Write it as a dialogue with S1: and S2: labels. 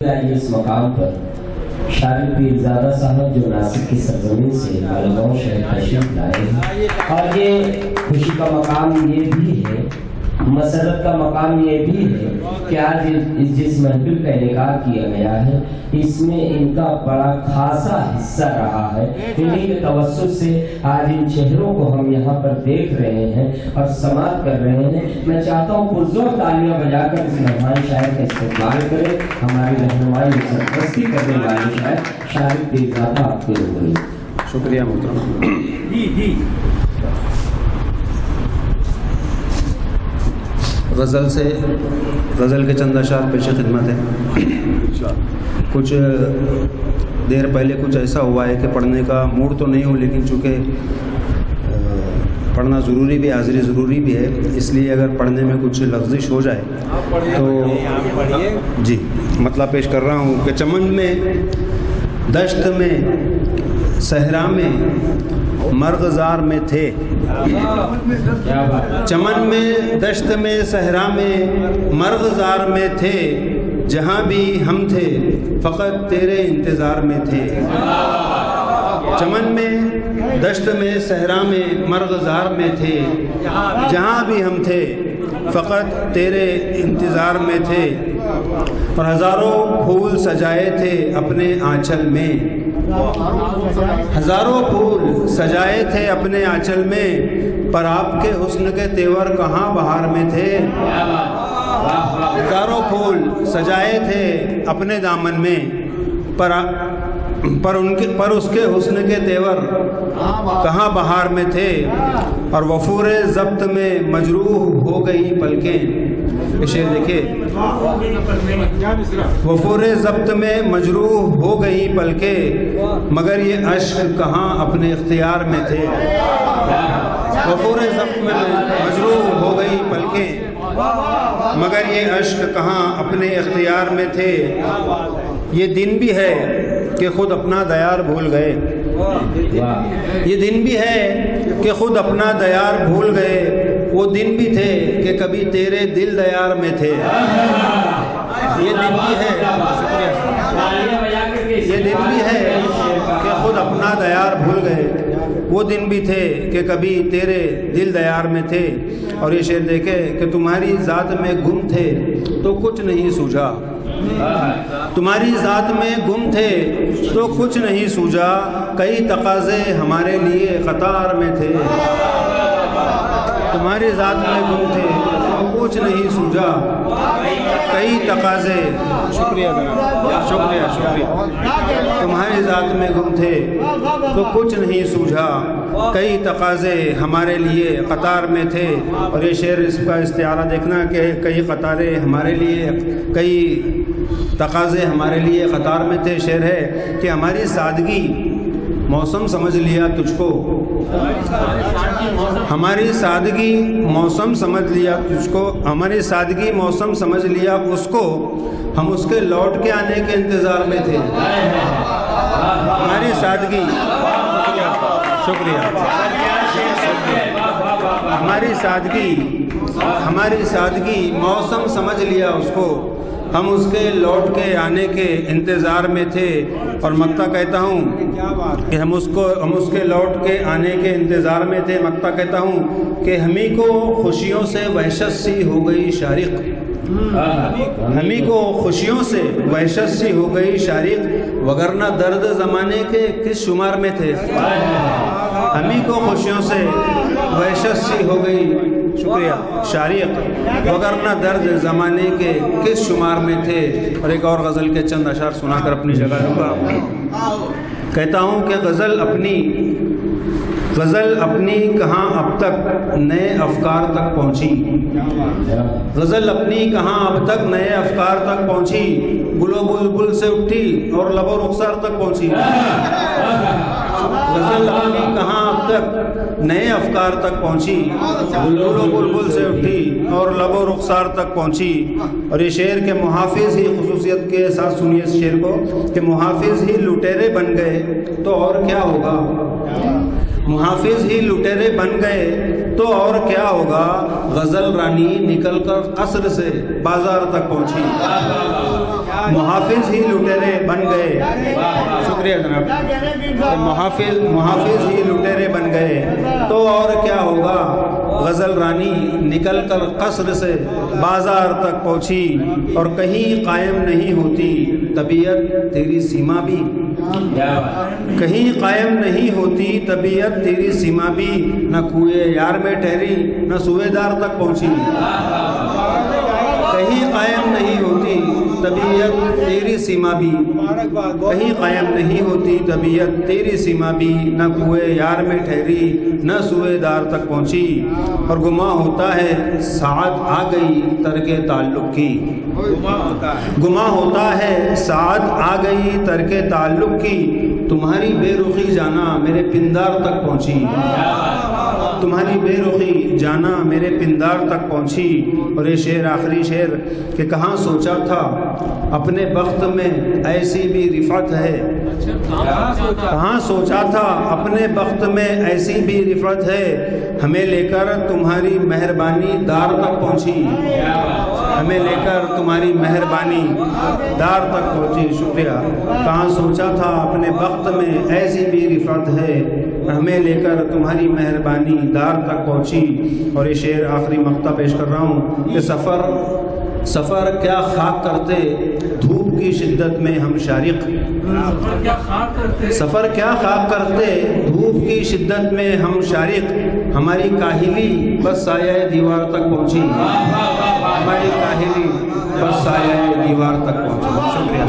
S1: اس مقام پر شارق پیرزادہ صاحب جو ناسک کی سرزمین سے مالیگاؤں شہر تشریف لائے ہیں، اور یہ خوشی کا مقام یہ بھی ہے، مسرت کا مقام یہ بھی ہے کہ آج جس محفل کا انعقاد کیا گیا ہے اس میں ان کا بڑا خاصا حصہ رہا ہے۔ انہیں کے توسط سے آج ان چہروں کو ہم یہاں پر دیکھ رہے ہیں اور سماعت کر رہے ہیں۔ میں چاہتا ہوں پرزور تالیاں بجا کر اس مہمان شاعر کا استقبال کریں۔ ہماری رہنمائی و سرپرستی کرنے والے شاعر شارق پیرزادہ آپ کے روبرو۔
S2: شکریہ محترم۔ غزل کے چند اشعار پیش خدمت ہے۔ کچھ دیر پہلے کچھ ایسا ہوا ہے کہ پڑھنے کا موڈ تو نہیں ہو، لیکن چونکہ پڑھنا ضروری بھی، حاضری ضروری بھی ہے، اس لیے اگر پڑھنے میں کچھ لغزش ہو جائے تو جی مطلب پیش کر رہا ہوں کہ چمن میں دشت میں صحرا میں مرغزار میں تھے، چمن میں دشت میں صحرا میں مرغزار میں تھے، جہاں بھی ہم تھے فقط تیرے انتظار میں تھے۔ چمن میں دشت میں صحرا میں مرغزار میں تھے، جہاں بھی ہم تھے فقط تیرے انتظار میں تھے، اور ہزاروں پھول سجائے تھے اپنے آنچل میں، ہزاروں پھول سجائے تھے اپنے آنچل میں، پر آپ کے حسن کے تیور کہاں بہار میں تھے۔ ہزاروں پھول سجائے تھے اپنے دامن میں، پر اس کے حسن کے تیور کہاں بہار میں تھے، اور وفور ضبط میں مجروح ہو گئی پلکیں۔ شعر دیکھیے، وفور ضبط میں مجروح ہو گئی پلکیں، مگر یہ اشک کہاں اپنے اختیار میں تھے۔ وفور ضبط میں مجروح ہو گئی پلکیں، مگر یہ اشک کہاں اپنے اختیار میں تھے۔ یہ دن بھی ہے کہ خود اپنا دیار بھول گئے، یہ دن بھی ہے کہ خود اپنا دیار بھول گئے، وہ دن بھی تھے کہ کبھی تیرے دل دیار میں تھے۔ یہ دن بھی ہے، یہ دن بھی ہے کہ خود اپنا دیار بھول گئے، وہ دن بھی تھے کہ کبھی تیرے دل دیار میں تھے۔ اور یہ شعر دیکھے کہ تمہاری ذات میں گم تھے تو کچھ نہیں سوجھا، تمہاری ذات میں گم تھے تو کچھ نہیں سوجھا، کئی تقاضے ہمارے لیے قطار میں تھے۔ تمہاری ذات میں گم تھے تو کچھ نہیں سوجھا، کئی تقاضے، شکریہ شکریہ شکریہ، تمہاری ذات میں گم تھے تو کچھ نہیں سوجھا، کئی تقاضے ہمارے لیے قطار میں تھے۔ اور یہ شعر اس کا استعارہ دیکھنا کہ کئی قطاریں ہمارے لیے، کئی تقاضے ہمارے لیے قطار میں تھے۔ شعر ہے کہ ہماری سادگی موسم سمجھ لیا تجھ کو، ہماری سادگی موسم سمجھ لیا تجھ کو، ہماری سادگی موسم سمجھ لیا اس کو، ہم اس کے لوٹ کے آنے کے انتظار میں تھے۔ ہماری سادگی، شکریہ، ہماری سادگی موسم سمجھ لیا اس کو، ہم اس کے لوٹ کے آنے کے انتظار میں تھے۔ اور مکتا کہتا ہوں کہ ہم اس کے لوٹ کے آنے کے انتظار میں تھے۔ مکتا کہتا ہوں کہ ہمیں کو خوشیوں سے وحشت سی ہو گئی شارق، ہمیں کو خوشیوں سے وحشت سی ہو گئی شارق، وگرنہ درد زمانے کے کس شمار میں تھے۔ ہمیں کو خوشیوں سے وحشت سی ہو گئی، شکریہ، شارق، وگرنہ درد زمانے کے کس شمار میں تھے۔ اور ایک اور غزل کے چند اشعار سنا کر اپنی جگہ لوں گا۔ کہتا ہوں کہ غزل اپنی کہاں اب تک نئے افکار تک پہنچی، غزل اپنی کہاں اب تک نئے افکار تک پہنچی، گل و بلبل سے اٹھی اور لب و رخسار تک پہنچی۔ غزل اپنی کہاں اب تک نئے افکار تک پہنچی، گل و بلبل سے اٹھی اور لب و رخسار تک پہنچی۔ اور یہ شعر کے محافظ ہی خصوصیت کے ساتھ سنیے اس شعر کو کہ محافظ ہی لٹیرے بن گئے تو اور کیا ہوگا، محافظ ہی لٹیرے بن گئے تو اور کیا ہوگا غزل رانی نکل کر قصر سے بازار تک پہنچی، محافظ ہی لٹیرے بن گئے، شکریہ جناب، محافظ ہی لٹیرے بن گئے، تو اور کیا ہوگا غزل رانی نکل کر قصر سے بازار تک پہنچی، اور کہیں قائم نہیں ہوتی طبیعت تیری سیما بھی، کہیں قائم نہیں ہوتی طبیعت تیری سیما بھی، نہ کوئے یار میں ٹھہری نہ سوئے دار تک پہنچی، کہیں قائم نہیں ہوتی طبیعت تیری سیما بھی، کہیں قائم نہیں ہوتی طبیعت تیری سیما بھی، نہ کوئے یار میں ٹھہری نہ سوئے دار تک پہنچی، اور گماں ہوتا ہے ساعت آ گئی ترک تعلق کی، گماں ہوتا ہے ساعت آ گئی ترک تعلق کی، تمہاری بے رخی جانا میرے پندار تک پہنچی، تمہاری بے رخی جانا میرے پندار تک پہنچی، اور یہ شعر آخری شعر کہ کہاں سوچا تھا اپنے بخت میں ایسی بھی رفعت ہے، کہاں سوچا تھا اپنے بخت میں ایسی بھی رفعت ہے، ہمیں لے کر تمہاری مہربانی دار تک پہنچی، ہمیں لے کر تمہاری مہربانی دار تک پہنچی، شکریہ، کہاں سوچا تھا اپنے بخت میں ایسی بھی رفعت ہے، ہمیں لے کر تمہاری مہربانی دار تک پہنچی، اور یہ شعر آخری مقطع پیش کر رہا ہوں کہ سفر کیا خاک کرتے دھوپ کی شدت میں ہم شارق، سفر کیا خاک کرتے دھوپ کی شدت میں ہم شارق، ہماری کاہلی بس سایہ دیوار تک پہنچی، ہماری کاہلی بس سایہ دیوار تک پہنچی، شکریہ۔